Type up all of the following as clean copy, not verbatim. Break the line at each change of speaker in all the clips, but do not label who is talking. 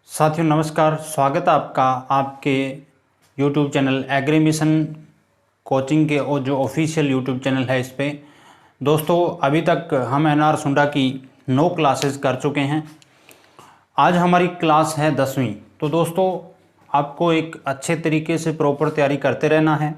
साथियों नमस्कार, स्वागत है आपका आपके YouTube channel Agri Mission Coaching के और जो ऑफिशियल YouTube चैनल है इस पे। दोस्तों अभी तक हम NR सुंडा की 9 क्लासेस कर चुके हैं। आज हमारी क्लास है 10वीं। तो दोस्तों आपको एक अच्छे तरीके से प्रॉपर तैयारी करते रहना है।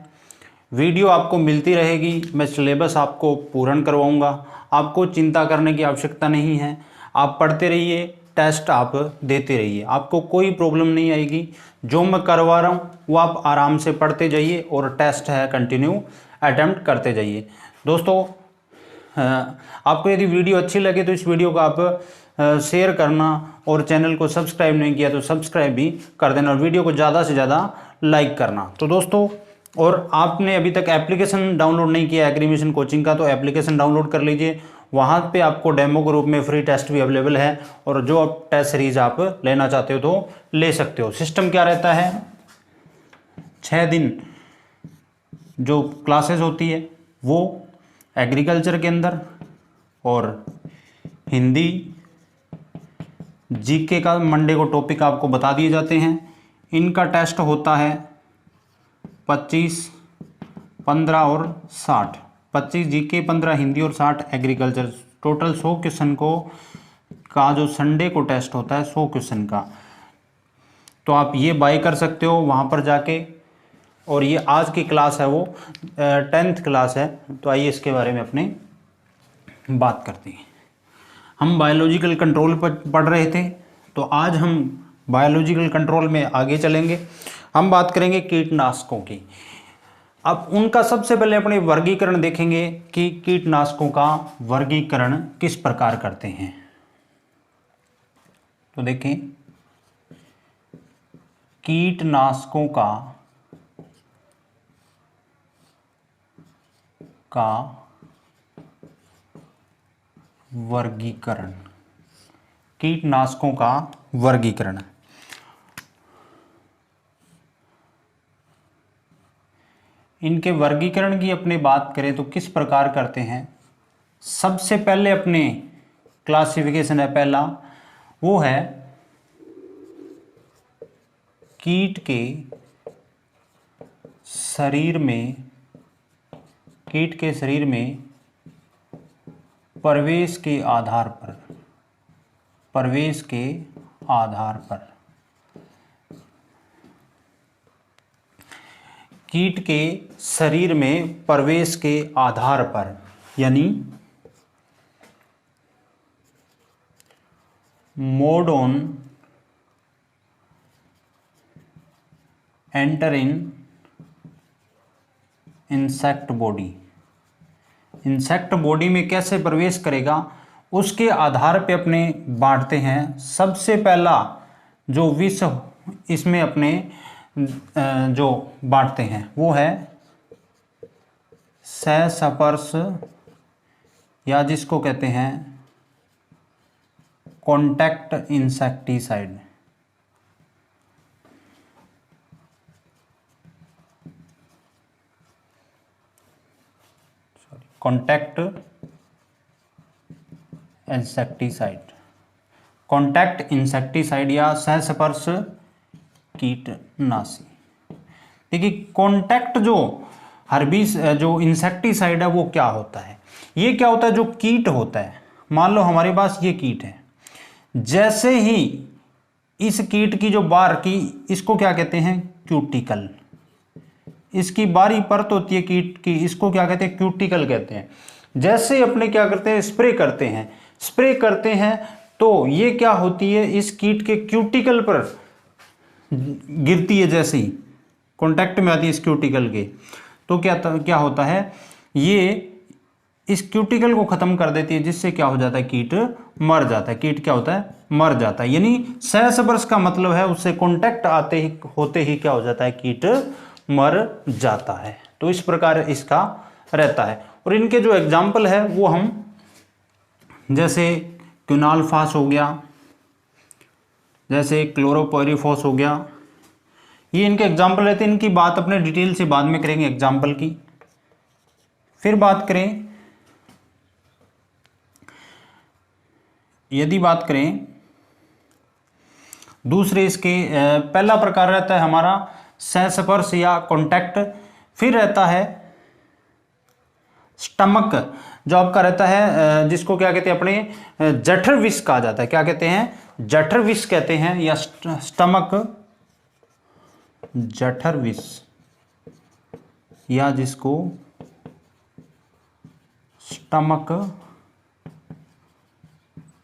वीडियो आपको मिलती रहेगी, मैं सिलेबस आपको पूर्ण करवाऊँगा। आपको चिंता करने की आवश्यकता नहीं है, आप पढ़ते रहिए, टेस्ट आप देते रहिए, आपको कोई प्रॉब्लम नहीं आएगी। जो मैं करवा रहा हूँ वो आप आराम से पढ़ते जाइए और टेस्ट है कंटिन्यू अटेम्प्ट करते जाइए। दोस्तों आपको यदि वीडियो अच्छी लगे तो इस वीडियो को आप शेयर करना और चैनल को सब्सक्राइब नहीं किया तो सब्सक्राइब भी कर देना और वीडियो को ज़्यादा से ज़्यादा लाइक करना। तो दोस्तों और आपने अभी तक एप्लीकेशन डाउनलोड नहीं किया एग्री मिशन कोचिंग का तो एप्लीकेशन डाउनलोड कर लीजिए। वहाँ पे आपको डेमो के रूप में फ्री टेस्ट भी अवेलेबल है और जो आप टेस्ट सीरीज आप लेना चाहते हो तो ले सकते हो। सिस्टम क्या रहता है, 6 दिन जो क्लासेस होती है वो एग्रीकल्चर के अंदर और हिंदी जीके का मंडे को टॉपिक आपको बता दिए जाते हैं। इनका टेस्ट होता है 25, 15 और 60। 25 जीके, 15 हिंदी और 60 एग्रीकल्चर। टोटल 100 क्वेश्चन को का जो संडे को टेस्ट होता है 100 क्वेश्चन का। तो आप ये बाय कर सकते हो वहाँ पर जाके। और ये आज की क्लास है वो 10th क्लास है। तो आइए इसके बारे में अपने बात करते हैं। हम बायोलॉजिकल कंट्रोल पर पढ़ रहे थे तो आज हम बायोलॉजिकल कंट्रोल में आगे चलेंगे। हम बात करेंगे कीटनाशकों की। अब उनका सबसे पहले अपने वर्गीकरण देखेंगे कि कीटनाशकों का वर्गीकरण किस प्रकार करते हैं। तो देखें कीटनाशकों का वर्गीकरण। कीटनाशकों का वर्गीकरण इनके वर्गीकरण की अपने बात करें तो किस प्रकार करते हैं। सबसे पहले अपने क्लासिफिकेशन है पहला, वो है कीट के शरीर में प्रवेश के आधार पर कीट के शरीर में प्रवेश के आधार पर, यानी mode on enter in insect body. Insect body में कैसे प्रवेश करेगा उसके आधार पे अपने बांटते हैं। सबसे पहला जो विषय इसमें अपने जो बांटते हैं वो है सहस्पर्श, या जिसको कहते हैं कॉन्टैक्ट इंसेक्टिसाइड। कॉन्टैक्ट इंसेक्टिसाइड या सहस्पर्श कीटनाशी। देखिए कॉन्टैक्ट जो जो इंसेक्टिसाइड है वो क्या होता है। ये क्या होता है, जो कीट होता है, मान लो हमारे पास ये कीट है, जैसे ही इस कीट की जो बार की, इसको क्या कहते हैं, क्यूटिकल। इसकी बारी परत होती है कीट की, इसको क्या कहते हैं, क्यूटिकल कहते हैं। जैसे ही अपने क्या करते हैं, स्प्रे करते हैं तो ये क्या होती है, इस कीट के क्यूटिकल पर गिरती है। जैसे ही कांटेक्ट में आती है इस क्यूटिकल के तो क्या होता है, ये इस क्यूटिकल को खत्म कर देती है, जिससे क्या हो जाता है, कीट मर जाता है। कीट क्या होता है, मर जाता है। यानी सहस्पर्श का मतलब है उससे कांटेक्ट होते ही क्या हो जाता है, कीट मर जाता है। तो इस प्रकार इसका रहता है। और इनके जो एग्जाम्पल है वो हम, जैसे क्विनाल्फास हो गया, जैसे क्लोरोपाइरीफॉस हो गया, ये इनके एग्जाम्पल रहते हैं। इनकी बात अपने डिटेल से बाद में करेंगे एग्जाम्पल की। फिर बात करें, यदि बात करें दूसरे इसके पहला प्रकार रहता है हमारा संस्पर्श या कांटेक्ट। फिर रहता है स्टमक, जो आपका रहता है जिसको क्या कहते हैं अपने जठर विष कहा जाता है। क्या कहते हैं? जठर विष कहते हैं, या स्टमक जठर विष, या जिसको स्टमक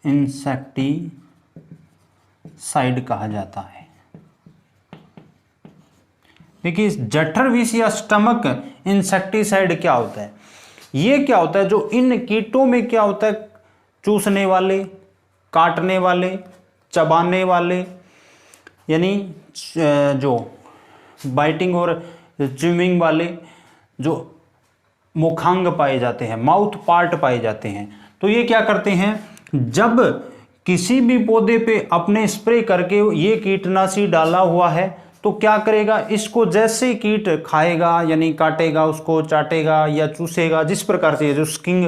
इंसेक्टिसाइड कहा जाता है। देखिए जठर विष या स्टमक इंसेक्टिसाइड क्या होता है? ये क्या होता है, जो इन कीटों में क्या होता है, चूसने वाले, काटने वाले, चबाने वाले, यानी जो बाइटिंग और च्यूइंग वाले जो मुखांग पाए जाते हैं, माउथ पार्ट पाए जाते हैं, तो ये क्या करते हैं, जब किसी भी पौधे पे अपने स्प्रे करके ये कीटनाशी डाला हुआ है तो क्या करेगा, इसको जैसे कीट खाएगा यानी काटेगा, उसको चाटेगा या चूसेगा, जिस प्रकार से जो स्किंग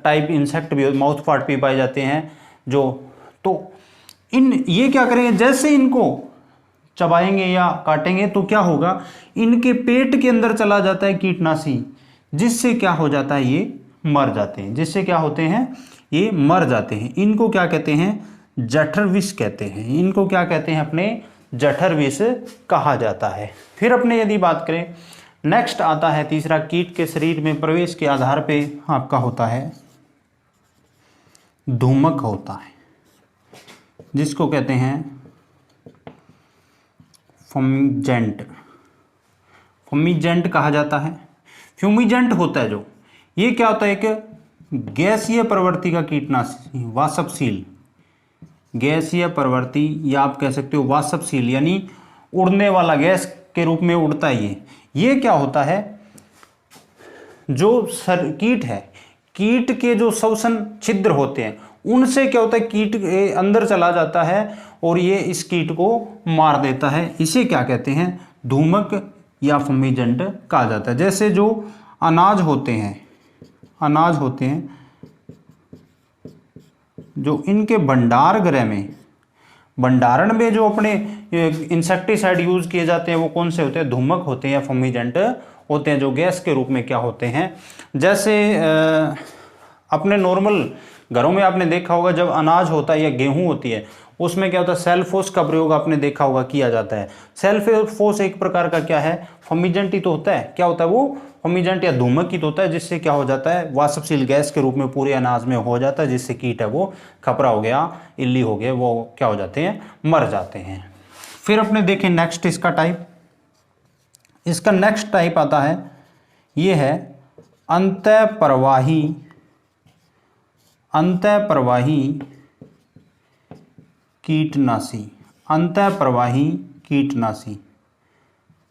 टाइप इंसेक्ट भी माउथ पार्ट पे पाए जाते हैं जो, तो ये क्या करेंगे, जैसे इनको चबाएंगे या काटेंगे तो क्या होगा, इनके पेट के अंदर चला जाता है कीटनाशी, जिससे क्या हो जाता है, ये मर जाते हैं। जिससे क्या होते हैं, ये मर जाते हैं। इनको क्या कहते हैं, जठर विष कहते हैं। इनको क्या कहते हैं, अपने जठर विष कहा जाता है। फिर अपने यदि बात करें, नेक्स्ट आता है तीसरा, कीट के शरीर में प्रवेश के आधार पे आपका होता है धूमक होता है, जिसको कहते हैं फमिजेंट। फमिजेंट कहा जाता है। फ्यूमिजेंट होता है जो, ये क्या होता है, एक गैसीय प्रवृत्ति का कीटनाशी, वाष्पशील, गैसीय प्रवृत्ति, या आप कह सकते हो वाष्पशील, यानी उड़ने वाला, गैस के रूप में उड़ता है ये क्या होता है, जो कीट है, कीट के जो श्वसन छिद्र होते हैं उनसे क्या होता है, कीट अंदर चला जाता है और ये इस कीट को मार देता है। इसे क्या कहते हैं, धूमक या फमिजेंट कहा जाता है। जैसे जो अनाज होते हैं, अनाज होते हैं जो इनके भंडार गृह में, भंडारण में जो अपने इंसेक्टिसाइड यूज किए जाते हैं वो कौन से होते हैं, धूमक होते हैं या फमिजेंट होते हैं, जो गैस के रूप में क्या होते हैं। जैसे अपने नॉर्मल घरों में आपने देखा होगा, जब अनाज होता है या गेहूं होती है उसमें क्या होता है, सेल्फोस का प्रयोग आपने देखा होगा किया जाता है। सेल्फोस एक प्रकार का क्या है, फमिजेंट ही तो होता है। क्या होता है वो, फमिजेंट या धूमक ही तो होता है, जिससे क्या हो जाता है, वाष्पशील गैस के रूप में पूरे अनाज में हो जाता है, जिससे कीट है वो खपरा हो गया, इल्ली हो गया, वो क्या हो जाते हैं, मर जाते हैं। फिर अपने देखें नेक्स्ट इसका टाइप, इसका नेक्स्ट टाइप आता है, ये है अंतःप्रवाही, अंतःप्रवाही कीटनाशी, अंतःप्रवाही कीटनाशी,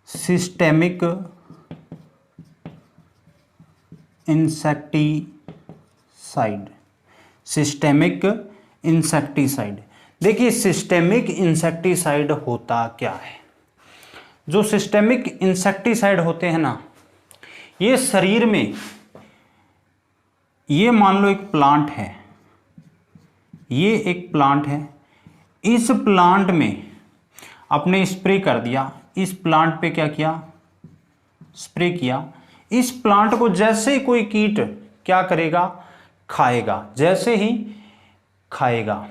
सिस्टेमिक इंसेक्टिसाइड, सिस्टेमिक इंसेक्टिसाइड। देखिए सिस्टेमिक इंसेक्टिसाइड होता क्या है, जो सिस्टेमिक इंसेक्टिसाइड होते हैं ना, ये शरीर में, ये मान लो एक प्लांट है, ये एक प्लांट है, इस प्लांट में आपने स्प्रे कर दिया, इस प्लांट पे क्या किया, स्प्रे किया, इस प्लांट को जैसे कोई कीट क्या करेगा, खाएगा, जैसे ही खाएगा।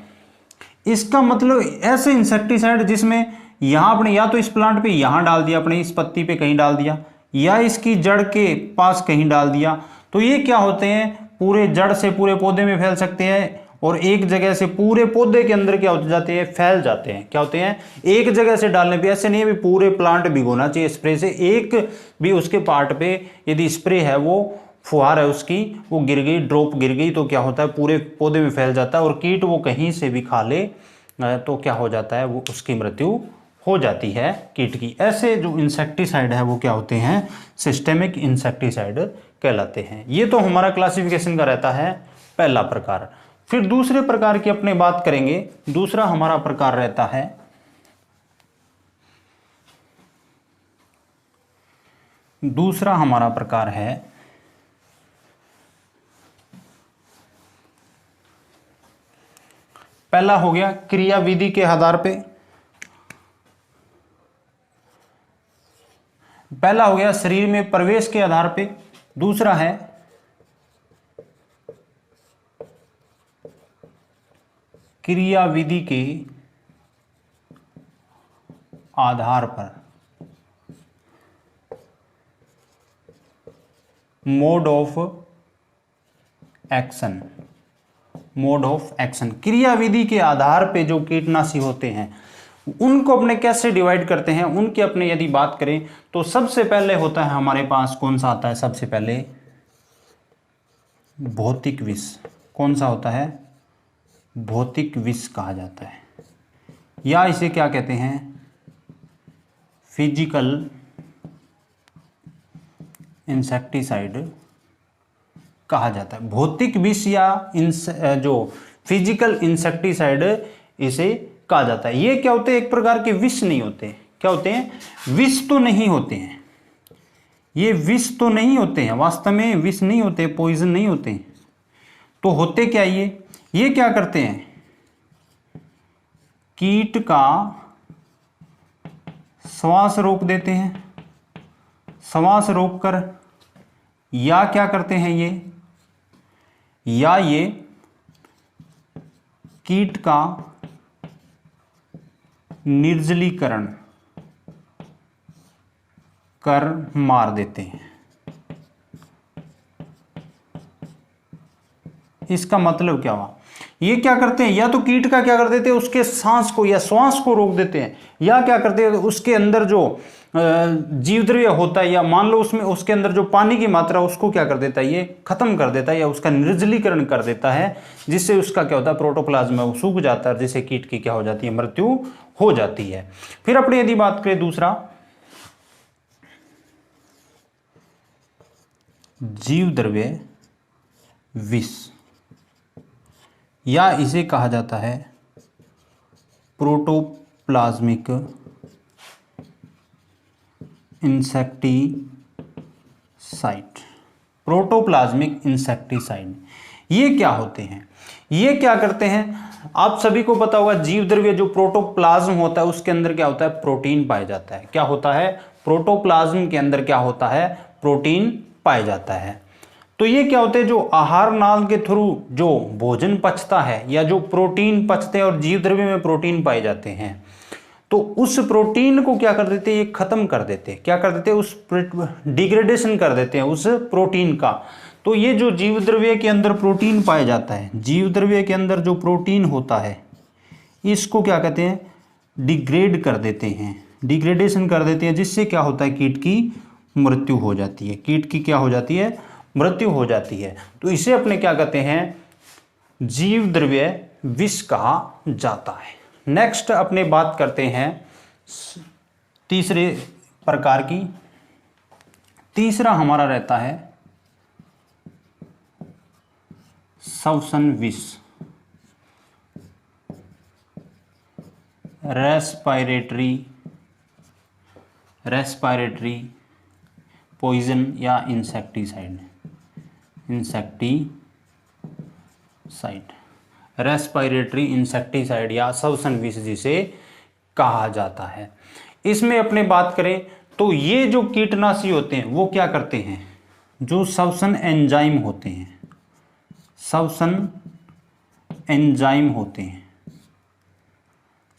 इसका मतलब ऐसे इंसेक्टिसाइड जिसमें यहां आपने या तो इस प्लांट पे यहां डाल दिया, अपने इस पत्ती पे कहीं डाल दिया, या इसकी जड़ के पास कहीं डाल दिया, तो ये क्या होते हैं, पूरे जड़ से पूरे पौधे में फैल सकते हैं और एक जगह से पूरे पौधे के अंदर क्या हो जाते हैं, फैल जाते हैं। क्या होते हैं, एक जगह से डालने पे ऐसे नहीं है भी पूरे प्लांट भिगोना चाहिए स्प्रे से, एक भी उसके पार्ट पे यदि स्प्रे है, वो फुहार है उसकी, वो गिर गई, ड्रॉप गिर गई, तो क्या होता है, पूरे पौधे में फैल जाता है और कीट वो कहीं से भी खा ले तो क्या हो जाता है, वो उसकी मृत्यु हो जाती है कीट की। ऐसे जो इंसेक्टिसाइड है वो क्या होते हैं, सिस्टेमिक इंसेक्टिसाइड कहलाते हैं। ये तो हमारा क्लासिफिकेशन का रहता है पहला प्रकार। फिर दूसरे प्रकार की अपने बात करेंगे। दूसरा हमारा प्रकार रहता है दूसरा हमारा प्रकार है पहला हो गया क्रिया विधि के आधार पे, पहला हो गया शरीर में प्रवेश के आधार पे, दूसरा है क्रियाविधि के आधार पर, mode of action. Mode of action, क्रियाविधि के आधार पे जो कीटनाशी होते हैं उनको अपने कैसे डिवाइड करते हैं, उनके अपने यदि बात करें तो सबसे पहले होता है हमारे पास, कौन सा आता है सबसे पहले, भौतिक विष। कौन सा होता है, भौतिक विष कहा जाता है, या इसे क्या कहते हैं, फिजिकल इंसेक्टिसाइड कहा जाता है। भौतिक विष या जो फिजिकल इंसेक्टिसाइड इसे कहा जाता है। ये क्या होते हैं, एक प्रकार के विष नहीं होते। क्या होते हैं, विष तो नहीं होते हैं, ये विष तो नहीं होते हैं, वास्तव में विष नहीं होते, पॉइजन नहीं होते हैं। तो होते क्या ये क्या करते हैं, कीट का श्वास रोक देते हैं, श्वास रोककर, या क्या करते हैं ये कीट का निर्जलीकरण कर मार देते हैं। इसका मतलब क्या हुआ, ये क्या करते हैं, या तो कीट का क्या कर देते हैं, उसके सांस को या श्वास को रोक देते हैं, या क्या करते हैं, उसके अंदर जो जीवद्रव्य होता है, या मान लो उसमें उसके अंदर जो पानी की मात्रा उसको क्या कर देता है, ये खत्म कर देता है, या उसका निर्जलीकरण कर देता है, जिससे उसका क्या होता है, प्रोटोप्लाज्म वो सूख जाता है, जिससे कीट की क्या हो जाती है, मृत्यु हो जाती है। फिर अपने यदि बात करें दूसरा, जीवद्रव्य विष, या इसे कहा जाता है प्रोटोप्लाज्मिक इंसेक्टिसाइड। प्रोटोप्लाज्मिक इंसेक्टिसाइड ये क्या होते हैं, ये क्या करते हैं, आप सभी को पता होगा जीवद्रव्य जो प्रोटोप्लाज्म होता है उसके अंदर क्या होता है, प्रोटीन पाया जाता है। क्या होता है, प्रोटोप्लाज्म के अंदर क्या होता है, प्रोटीन पाया जाता है। तो ये क्या होते हैं, जो आहार नाल के थ्रू जो भोजन पचता है, या जो प्रोटीन पचते हैं और जीवद्रव्य में प्रोटीन पाए जाते हैं, तो उस प्रोटीन को क्या कर देते हैं, ये खत्म कर देते हैं। क्या कर देते हैं, उस डिग्रेडेशन कर देते हैं उस प्रोटीन का। तो ये जो जीवद्रव्य के अंदर प्रोटीन पाया जाता है, जीवद्रव्य के अंदर जो प्रोटीन होता है, इसको क्या कहते हैं, डिग्रेड कर देते हैं, डिग्रेडेशन कर देते हैं, जिससे क्या होता है, कीट की मृत्यु हो जाती है। कीट की क्या हो जाती है, मृत्यु हो जाती है। तो इसे अपने क्या कहते हैं, जीवद्रव्य विष कहा जाता है। नेक्स्ट अपने बात करते हैं तीसरे प्रकार की। तीसरा हमारा रहता है श्वसन विष, रेस्पिरेटरी पॉइजन या इंसेक्टिसाइड, रेस्पिरेटरी इंसेक्टिसाइड या श्वसन विष जिसे कहा जाता है। इसमें अपने बात करें तो ये जो कीटनाशी होते हैं वो क्या करते हैं, जो श्वसन एंजाइम होते हैं, श्वसन एंजाइम होते हैं,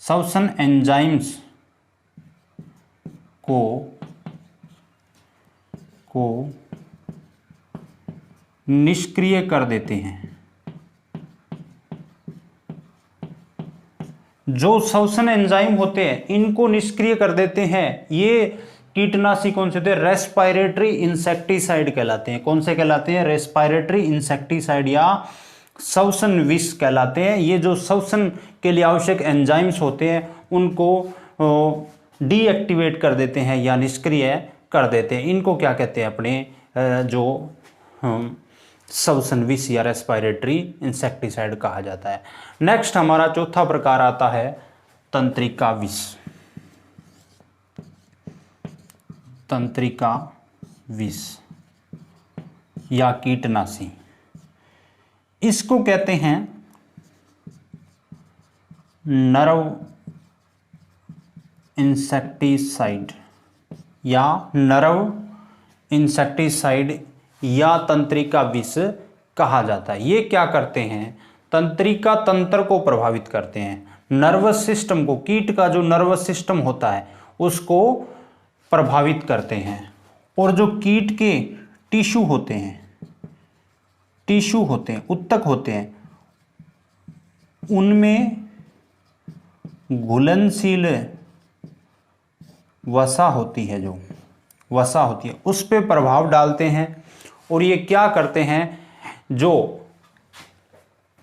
श्वसन एंजाइम्स को निष्क्रिय कर देते हैं। जो श्वसन एंजाइम होते हैं इनको निष्क्रिय कर देते हैं। ये कीटनाशी कौन से होते हैं, रेस्पिरेटरी इंसेक्टिसाइड कहलाते हैं। कौन से कहलाते हैं, रेस्पिरेटरी इंसेक्टिसाइड या श्वसन विष कहलाते हैं। ये जो श्वसन के लिए आवश्यक एंजाइम्स होते हैं उनको डीएक्टिवेट कर देते हैं या निष्क्रिय कर देते हैं। इनको क्या कहते हैं, अपने जो श्वसन विष या रेस्पिरेटरी इंसेक्टिसाइड कहा जाता है। नेक्स्ट हमारा चौथा प्रकार आता है तंत्रिका विष, तंत्रिका विष या कीटनाशी। इसको कहते हैं नर्व इंसेक्टिसाइड या नर्व इंसेक्टिसाइड या तंत्रिका विष कहा जाता है। ये क्या करते हैं, तंत्रिका तंत्र को प्रभावित करते हैं, नर्वस सिस्टम को, कीट का जो नर्वस सिस्टम होता है उसको प्रभावित करते हैं। और जो कीट के टिश्यू होते हैं, उत्तक होते हैं, उनमें घुलनशील वसा होती है, जो वसा होती है उस पे प्रभाव डालते हैं। और ये क्या करते हैं, जो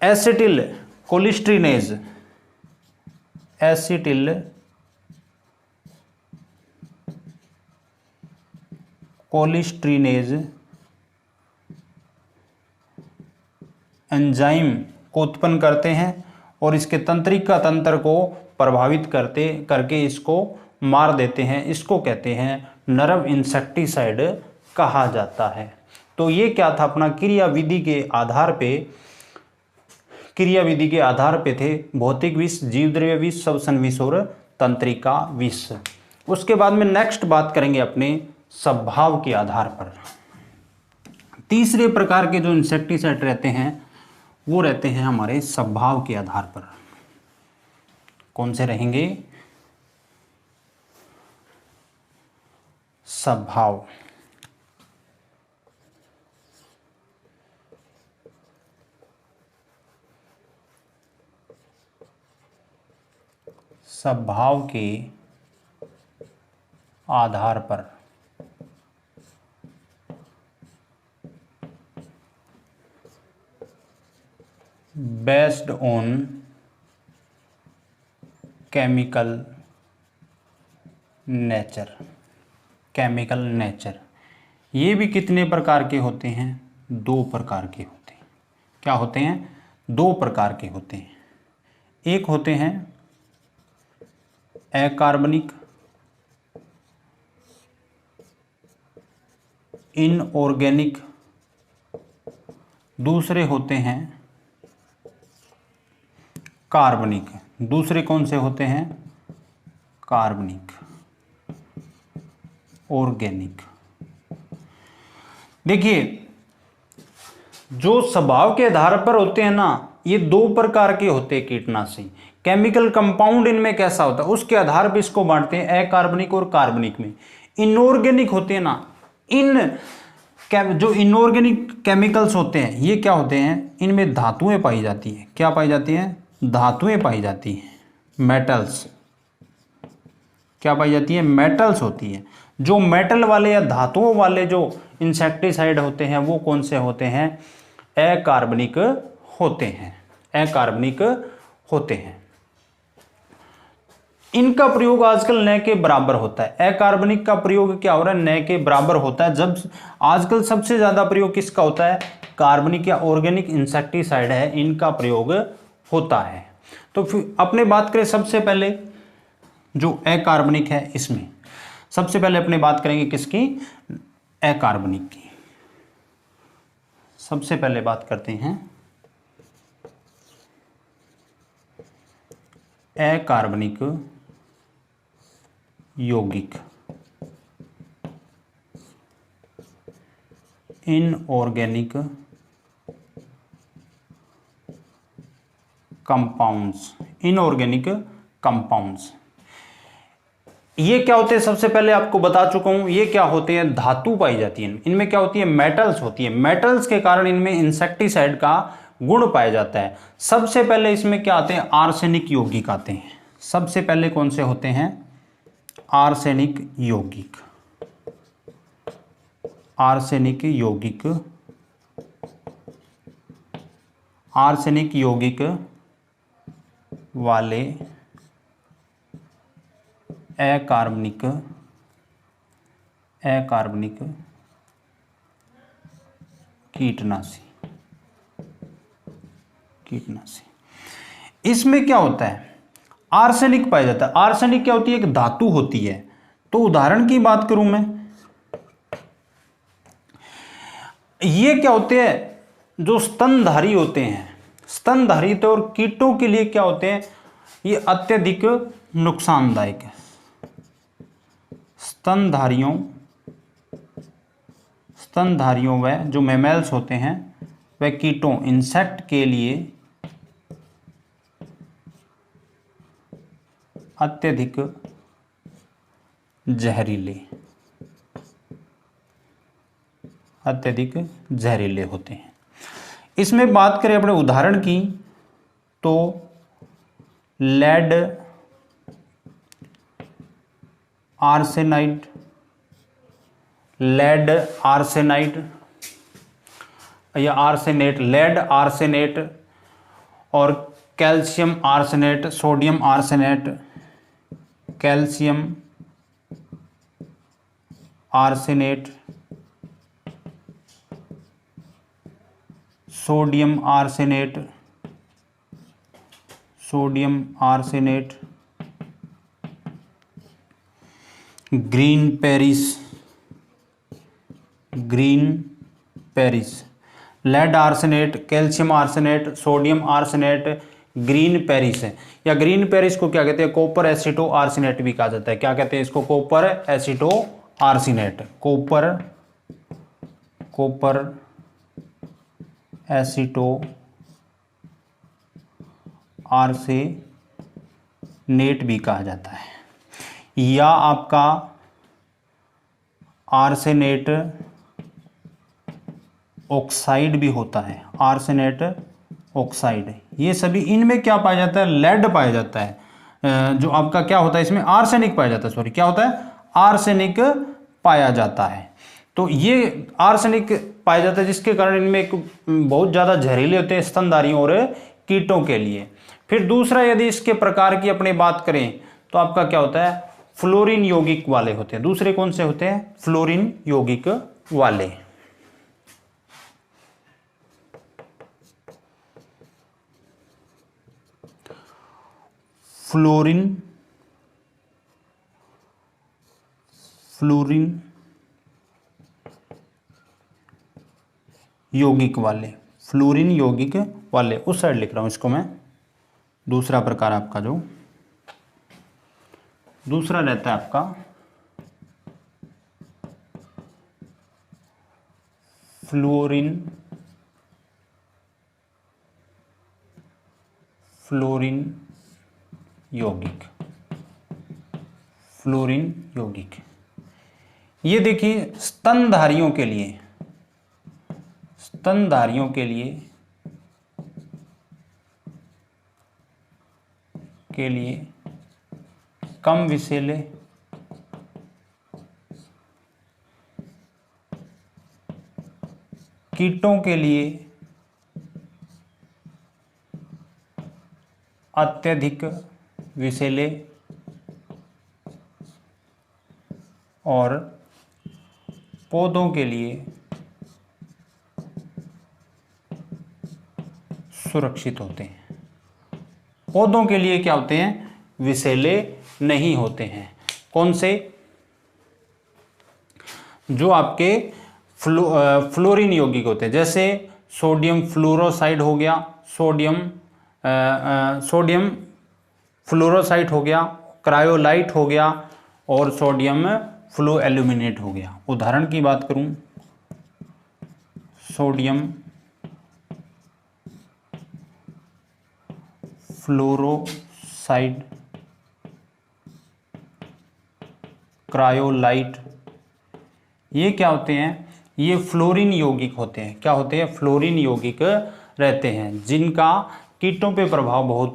एसिटिल कोलिस्ट्रीनेज एंजाइम को उत्पन्न करते हैं और इसके तंत्रिका तंत्र को प्रभावित करके इसको मार देते हैं। इसको कहते हैं नर्व इंसेक्टिसाइड कहा जाता है। तो ये क्या था, अपना क्रियाविधि के आधार पे थे भौतिक विष, जीवद्रव्य विष, श्वसन विष और तंत्रिका विष। उसके बाद में नेक्स्ट बात करेंगे अपने स्वभाव के आधार पर। तीसरे प्रकार के जो इंसेक्टिसाइड रहते हैं वो रहते हैं हमारे स्वभाव के आधार पर। कौन से रहेंगे, स्वभाव। स्वभाव के आधार पर बेस्ड ऑन केमिकल नेचर। ये भी कितने प्रकार के होते हैं, 2 प्रकार के होते हैं। क्या होते हैं, 2 प्रकार के होते हैं। एक होते हैं अकार्बनिक इनऑर्गेनिक, दूसरे होते हैं कार्बनिक। दूसरे कौन से होते हैं, कार्बनिक, ऑर्गेनिक। देखिए, जो स्वभाव के आधार पर होते हैं ना, ये 2 प्रकार के होते हैं कीटनाशी। केमिकल कंपाउंड इनमें कैसा होता है उसके आधार पर इसको बांटते हैं अकार्बनिक और कार्बनिक में। इनऑर्गेनिक होते हैं ना, जो इनऑर्गेनिक केमिकल्स होते हैं ये क्या होते हैं, इनमें धातुएं पाई जाती हैं। क्या पाई जाती हैं, धातुएं पाई जाती हैं, मेटल्स। क्या पाई जाती है, मेटल्स होती है। जो मेटल वाले या धातुओं वाले जो इंसेक्टिसाइड होते हैं वो कौन से होते हैं, अकार्बनिक होते हैं, अकार्बनिक होते हैं। इनका प्रयोग आजकल न के बराबर होता है। अकार्बनिक का प्रयोग क्या हो रहा है, न के बराबर होता है। जब आजकल सबसे ज्यादा प्रयोग किसका होता है, कार्बनिक या ऑर्गेनिक इंसेक्टिसाइड है, इनका प्रयोग होता है। तो फिर अपने बात करें सबसे पहले जो अकार्बनिक है, इसमें सबसे पहले अपने बात करेंगे किसकी, अकार्बनिक की। सबसे पहले बात करते हैं अकार्बनिक यौगिक, इनऑर्गेनिक कंपाउंड्स, इनऑर्गेनिक कंपाउंड्स। ये क्या होते हैं, सबसे पहले आपको बता चुका हूं, ये क्या होते हैं, धातु पाई जाती है इनमें। क्या होती है, मेटल्स होती है। मेटल्स के कारण इनमें इंसेक्टिसाइड का गुण पाया जाता है। सबसे पहले इसमें क्या आते हैं, आर्सेनिक यौगिक आते हैं। सबसे पहले कौन से होते हैं, आर्सेनिक यौगिक। आर्सेनिक यौगिक, आर्सेनिक यौगिक वाले अकार्बनिक कीटनाशी। इसमें क्या होता है, आर्सेनिक पाया जाता है। आर्सेनिक क्या होती है, एक धातु होती है। तो उदाहरण की बात करूं मैं, ये क्या होते हैं, जो स्तनधारी होते हैं, स्तनधारी तो और कीटों के लिए क्या होते हैं, ये अत्यधिक नुकसानदायक है। स्तनधारियों व जो मैमल्स होते हैं वह कीटों इंसेक्ट के लिए अत्यधिक जहरीले होते हैं। इसमें बात करें अपने उदाहरण की तो लेड आर्सेनाइड या आर्सेनेट, लेड आर्सेनेट और calcium arsenate, sodium arsenate, calcium arsenate, sodium arsenate, green Paris, lead arsenate, calcium arsenate, sodium arsenate, green Paris है। या ग्रीन पेरिस को क्या कहते हैं, कॉपर एसिटो आर्सेनेट भी कहा जाता है। क्या कहते हैं इसको, कॉपर एसिटो आर्सेनेट, कॉपर एसिटो आर्सेनेट भी कहा जाता है। या आपका आर्सेनेट ऑक्साइड भी होता है, आर्सेनेट ऑक्साइड। ये सभी इनमें क्या पाया जाता है, लेड पाया जाता है। जो आपका क्या होता है इसमें आर्सेनिक पाया जाता है, सॉरी क्या होता है, आर्सेनिक पाया जाता है। तो ये आर्सेनिक पाया जाता है जिसके कारण इनमें एक बहुत ज़्यादा जहरीले होते हैं स्तनधारियों और कीटों के लिए। फिर दूसरा यदि इसके प्रकार की अपनी बात करें तो आपका क्या होता है, फ्लोरीन यौगिक वाले होते हैं। दूसरे कौन से होते हैं, फ्लोरीन यौगिक वाले। फ्लोरीन यौगिक वाले, उस साइड लिख रहा हूं इसको मैं। दूसरा प्रकार आपका जो दूसरा रहता है आपका फ्लोरीन यौगिक। ये देखिए स्तनधारियों के लिए कम विषैले, कीटों के लिए अत्यधिक विषैले और पौधों के लिए सुरक्षित होते हैं। पौधों के लिए क्या होते हैं, विषैले नहीं होते हैं। कौन से, जो आपके फ्लोरीन यौगिक होते हैं, जैसे सोडियम फ्लोरोसाइड हो गया, सोडियम फ्लोरोसाइड हो गया, क्रायोलाइट हो गया और सोडियम फ्लोएल्यूमिनेट हो गया। उदाहरण की बात करूं, सोडियम फ्लोरोसाइड, क्रायोलाइट, ये क्या होते हैं, ये फ्लोरीन यौगिक होते हैं। क्या होते हैं, फ्लोरीन यौगिक रहते हैं जिनका कीटों पे प्रभाव बहुत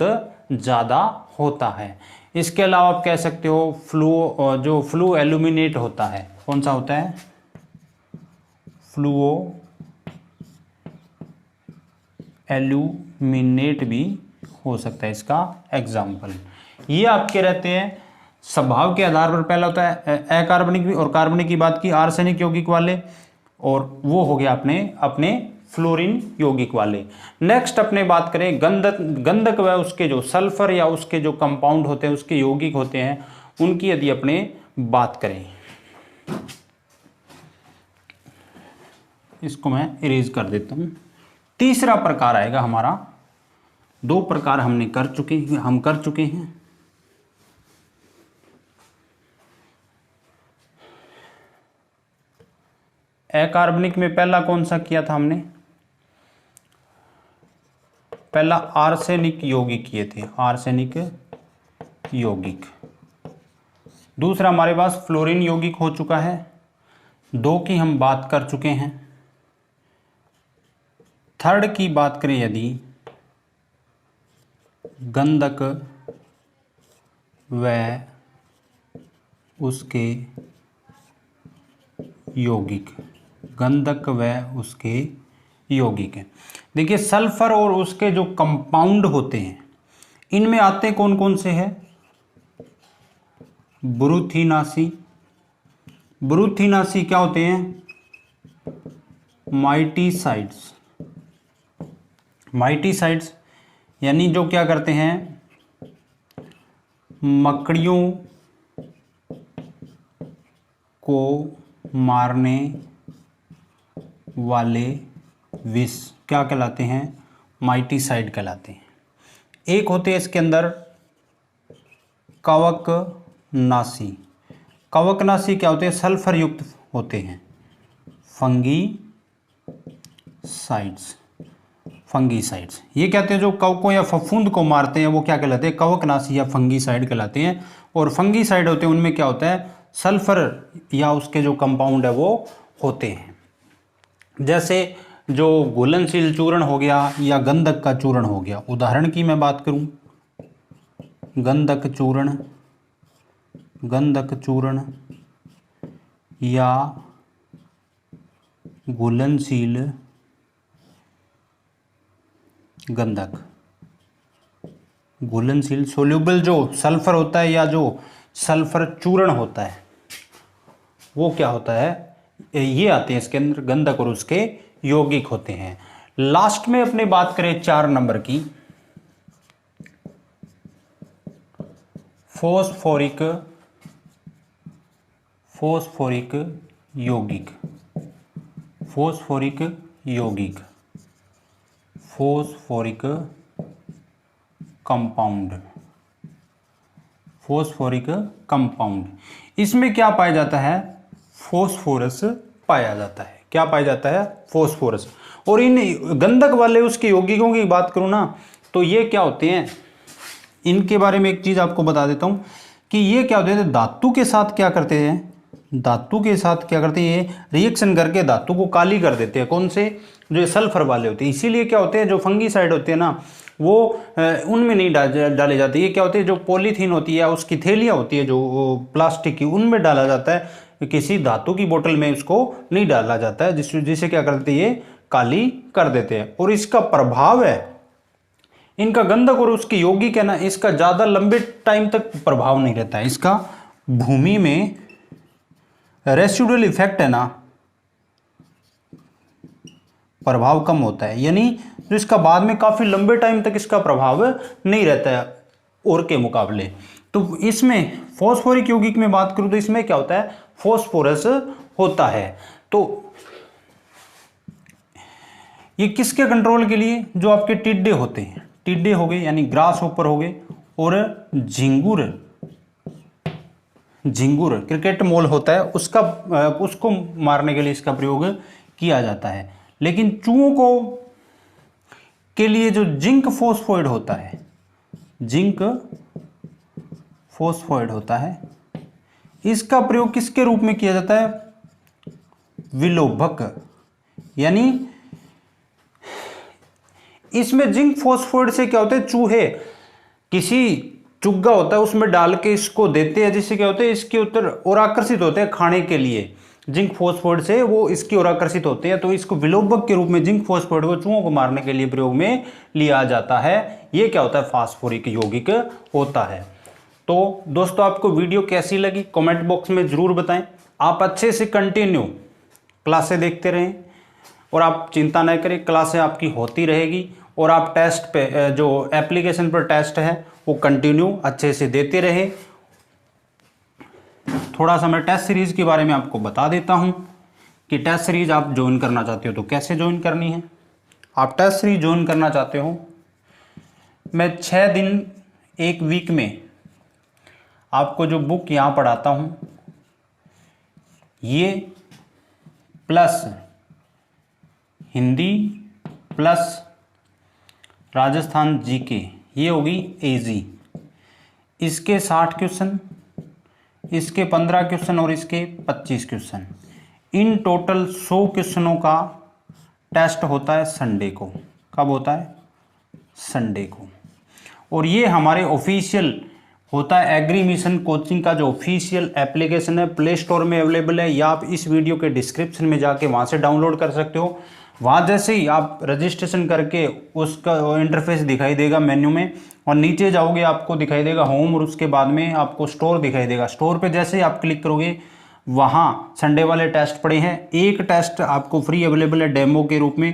ज़्यादा होता है। इसके अलावा आप कह सकते हो जो फ्लू एल्यूमिनेट होता है, कौन सा होता है, फ्लूओ एल्यूमिनेट भी हो सकता है इसका एग्जाम्पल। ये आपके रहते हैं स्वभाव के आधार पर। पहला होता है अकार्बनिक भी, और कार्बनिक की बात की आर्सेनिक यौगिक वाले, और वो हो गया अपने फ्लोरीन यौगिक वाले। नेक्स्ट अपने बात करें गंधक व उसके जो सल्फर या उसके जो कंपाउंड होते हैं, उसके यौगिक होते हैं, उनकी यदि अपने बात करें, इसको मैं इरेज कर देता हूं। तीसरा प्रकार आएगा हमारा, दो प्रकार हम कर चुके हैं। अकार्बनिक में पहला कौन सा किया था हमने? पहला आर्सेनिक यौगिक किए थे, आर्सेनिक यौगिक। दूसरा हमारे पास फ्लोरीन यौगिक हो चुका है, 2 की हम बात कर चुके हैं। थर्ड की बात करें यदि, गंधक व उसके यौगिक, गंधक व उसके यौगिक है। देखिए सल्फर और उसके जो कंपाउंड होते हैं इनमें आते कौन कौन से हैं? ब्रूथिनासी। ब्रूथिनासी क्या होते हैं? माइटीसाइड्स। माइटीसाइड्स यानी जो क्या करते हैं, मकड़ियों को मारने वाले विष क्या कहलाते हैं? माइटीसाइड कहलाते हैं। एक होते हैं इसके अंदर कवकनाशी। कवकनाशी क्या होते हैं? सल्फर युक्त होते हैं, फंगीसाइड्स। फंगीसाइड्स ये कहते हैं जो कवकों या फफूंद को मारते हैं वो क्या कहलाते हैं? कवकनाशी या फंगीसाइड कहलाते हैं। और फंगीसाइड होते हैं उनमें क्या होता है? सल्फर या उसके जो कंपाउंड है वो होते हैं। जैसे जो घुलनशील चूर्ण हो गया या गंधक का चूर्ण हो गया, उदाहरण की मैं बात करूं, गंधक चूर्ण, गंधक चूर्ण या घुलनशील गंधक, घुलनशील सोल्यूबल जो सल्फर होता है या जो सल्फर चूर्ण होता है वो क्या होता है? ये आते हैं इसके अंदर, गंधक और उसके यौगिक होते हैं। लास्ट में अपने बात करें 4 नंबर की, फॉस्फोरिक, फॉस्फोरिक यौगिक, फॉस्फोरिक यौगिक, फॉस्फोरिक कंपाउंड, फॉस्फोरिक कंपाउंड। इसमें क्या पाया जाता है? फॉस्फोरस पाया जाता है। क्या पाया जाता है? फॉस्फोरस। और इन गंधक वाले उसके यौगिकों की बात करूं ना तो ये क्या होते हैं, इनके बारे में एक चीज आपको बता देता हूं कि ये क्या होते हैं, धातु के साथ क्या करते हैं, धातु के साथ क्या करते हैं, ये रिएक्शन करके धातु को काली कर देते हैं। कौन से? जो ये सल्फर वाले होते हैं। इसीलिए क्या होते हैं, जो फंगीसाइड होते हैं ना वो उनमें नहीं डाले जाते। ये क्या होते हैं, जो पॉलीथीन होती है उसकी थैलियाँ होती है जो प्लास्टिक की, उनमें डाला जाता है। किसी धातु की बोतल में उसको नहीं डाला जाता है, जिसे क्या करते हैं, ये काली कर देते हैं। और इसका प्रभाव है, इनका गंधक और उसके यौगिक है ना, इसका ज्यादा लंबे टाइम तक प्रभाव नहीं रहता है। इसका भूमि में रेसिडुअल इफेक्ट है ना, प्रभाव कम होता है। यानी जो इसका बाद में काफी लंबे टाइम तक इसका प्रभाव नहीं रहता है और के मुकाबले। तो इसमें फॉस्फोरिक यौगिक में बात करूं तो इसमें क्या होता है, फॉस्फोरस होता है। तो ये किसके कंट्रोल के लिए? जो आपके टिड्डे होते हैं, टिड्डे हो गए यानी ग्रास होपर हो गए, और झिंगुर, झिंगुर क्रिकेट मोल होता है उसको मारने के लिए इसका प्रयोग किया जाता है। लेकिन चूहों को के लिए जो जिंक फॉस्फोइड होता है, जिंक फॉस्फोइड होता है, इसका प्रयोग किसके रूप में किया जाता है? विलोभक। यानी इसमें जिंक फॉस्फोइड से क्या होता है, चूहे किसी चुग्गा होता है उसमें डाल के इसको देते हैं, जिससे क्या होता है इसके उत्तर और आकर्षित होते हैं खाने के लिए। जिंक फॉस्फोइड से वो इसकी ओर आकर्षित होते हैं, तो इसको विलोभक के रूप में जिंक फॉस्फोइड को चूहों को मारने के लिए प्रयोग में लिया जाता है। ये क्या होता है, फास्फोरिक यौगिक होता है। तो दोस्तों आपको वीडियो कैसी लगी कमेंट बॉक्स में जरूर बताएं। आप अच्छे से कंटिन्यू क्लासें देखते रहें और आप चिंता न करें, क्लासें आपकी होती रहेगी और आप टेस्ट पे जो एप्लीकेशन पर टेस्ट है वो कंटिन्यू अच्छे से देते रहें। थोड़ा सा मैं टेस्ट सीरीज के बारे में आपको बता देता हूं कि टेस्ट सीरीज आप ज्वाइन करना चाहते हो तो कैसे ज्वाइन करनी है। आप टेस्ट सीरीज ज्वाइन करना चाहते हो, मैं 6 दिन एक वीक में आपको जो बुक यहाँ पढ़ाता हूँ ये plus Hindi plus Rajasthan GK, ये होगी एजी। इसके 60 क्वेश्चन, इसके 15 क्वेश्चन और इसके 25 क्वेश्चन। इन टोटल 100 क्वेश्चनों का टेस्ट होता है संडे को। कब होता है? संडे को। और ये हमारे ऑफिशियल होता है एग्री मिशन कोचिंग का जो ऑफिशियल एप्लीकेशन है, प्ले स्टोर में अवेलेबल है, या आप इस वीडियो के डिस्क्रिप्शन में जाके वहाँ से डाउनलोड कर सकते हो। वहाँ जैसे ही आप रजिस्ट्रेशन करके उसका इंटरफेस दिखाई देगा मेन्यू में, और नीचे जाओगे आपको दिखाई देगा होम, और उसके बाद में आपको स्टोर दिखाई देगा। स्टोर पे जैसे ही आप क्लिक करोगे वहाँ संडे वाले टेस्ट पड़े हैं। एक टेस्ट आपको फ्री अवेलेबल है डेमो के रूप में,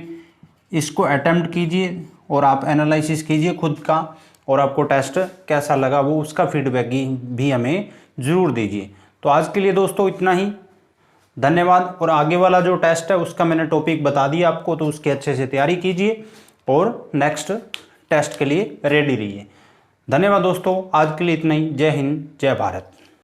इसको अटेम्प्ट कीजिए और आप एनालिसिस कीजिए खुद का, और आपको टेस्ट कैसा लगा वो उसका फीडबैक भी हमें ज़रूर दीजिए। तो आज के लिए दोस्तों इतना ही, धन्यवाद। और आगे वाला जो टेस्ट है उसका मैंने टॉपिक बता दिया आपको, तो उसकी अच्छे से तैयारी कीजिए और नेक्स्ट टेस्ट के लिए रेडी रहिए। धन्यवाद दोस्तों, आज के लिए इतना ही। जय हिंद, जय भारत।